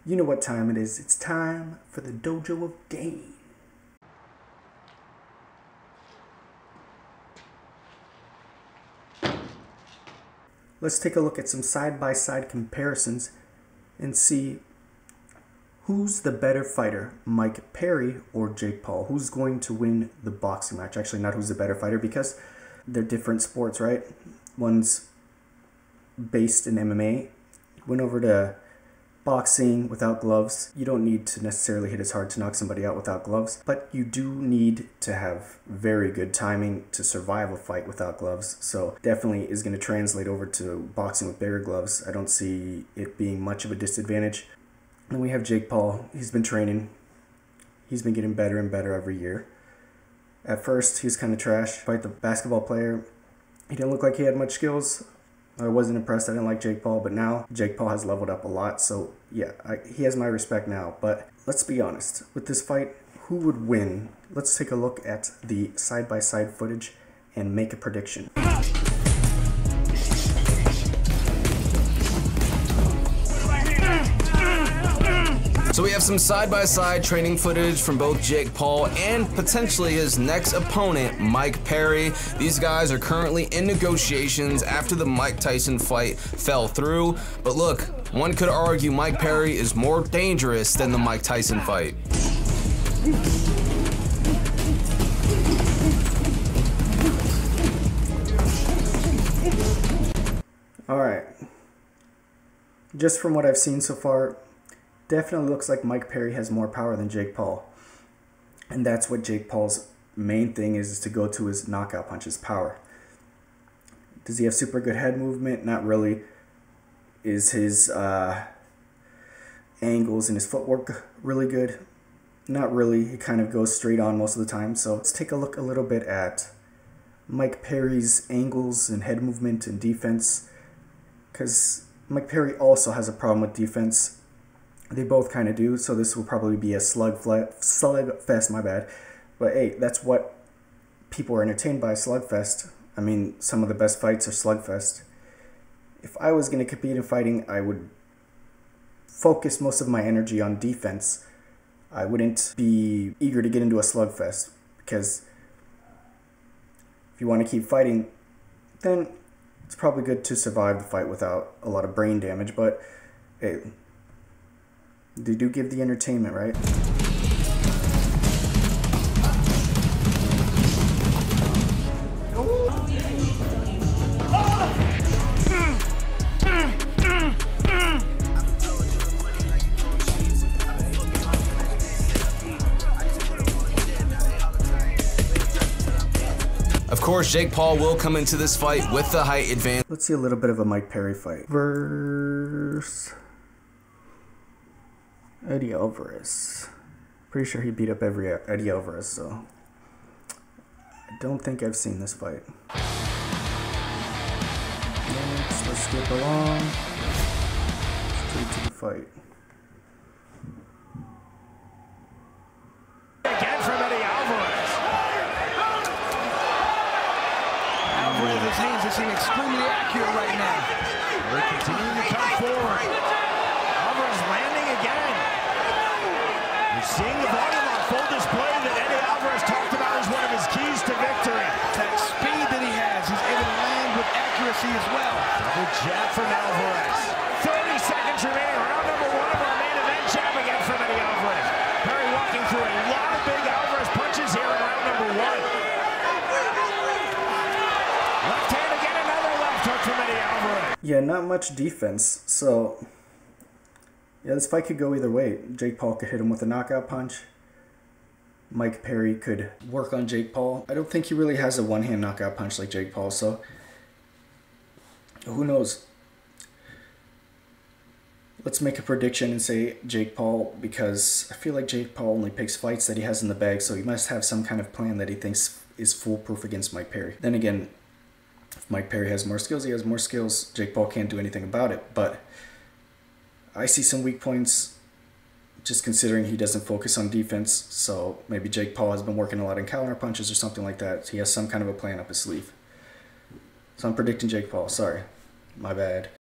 You know what time it is. It's time for the Dojo of Game. Let's take a look at some side-by-side comparisons and see who's the better fighter, Mike Perry or Jake Paul. Who's going to win the boxing match? Actually, not who's the better fighter, because they're different sports, right? One's based in MMA. Went over to boxing without gloves. You don't need to necessarily hit as hard to knock somebody out without gloves, but you do need to have very good timing to survive a fight without gloves. So definitely is going to translate over to boxing with bigger gloves. I don't see it being much of a disadvantage. Then we have Jake Paul. He's been training. He's been getting better and better every year. At first, he was kind of trash. Fight the basketball player. He didn't look like he had much skills. I wasn't impressed. I didn't like Jake Paul, but now Jake Paul has leveled up a lot. So yeah, he has my respect now. But let's be honest. With this fight, who would win? Let's take a look at the side-by-side footage and make a prediction. So we have some side-by-side training footage from both Jake Paul and potentially his next opponent, Mike Perry. These guys are currently in negotiations after the Mike Tyson fight fell through. But look, one could argue Mike Perry is more dangerous than the Mike Tyson fight. All right. Just from what I've seen so far, definitely looks like Mike Perry has more power than Jake Paul. And that's what Jake Paul's main thing is to go to his knockout punches, power. Does he have super good head movement? Not really. Is his angles and his footwork really good? Not really. He kind of goes straight on most of the time. So let's take a look a little bit at Mike Perry's angles and head movement and defense. Because Mike Perry also has a problem with defense. They both kind of do, so this will probably be a slugfest, my bad. But hey, that's what people are entertained by, slugfest. I mean, some of the best fights are slugfest. If I was going to compete in fighting, I would focus most of my energy on defense. I wouldn't be eager to get into a slugfest, because if you want to keep fighting, then it's probably good to survive the fight without a lot of brain damage, but hey, they do give the entertainment, right? Of course, Jake Paul will come into this fight with the height advantage. Let's see a little bit of a Mike Perry fight versus Eddie Alvarez. Pretty sure he beat up every Eddie Alvarez, so I don't think I've seen this fight. Next, let's skip along. Straight to the fight. Again from Eddie Alvarez. Alvarez's hands seem extremely accurate right now. They're continuing to come forward. Alvarez landing again. You're seeing the volume on full display that Eddie Alvarez talked about as one of his keys to victory. That speed that he has, he's able to land with accuracy as well. Double jab from Alvarez. 30 seconds remaining. Round number one of our main event. Jab again from Eddie Alvarez. Perry walking through a lot of big Alvarez punches here in round number one. Left hand again, another left hook from Eddie Alvarez. Yeah, not much defense, so yeah, this fight could go either way. Jake Paul could hit him with a knockout punch. Mike Perry could work on Jake Paul. I don't think he really has a one-hand knockout punch like Jake Paul, so who knows? Let's make a prediction and say Jake Paul, because I feel like Jake Paul only picks fights that he has in the bag, so he must have some kind of plan that he thinks is foolproof against Mike Perry. Then again, if Mike Perry has more skills, he has more skills. Jake Paul can't do anything about it, but I see some weak points just considering he doesn't focus on defense. So maybe Jake Paul has been working a lot in counter punches or something like that. He has some kind of a plan up his sleeve. So I'm predicting Jake Paul. Sorry. My bad.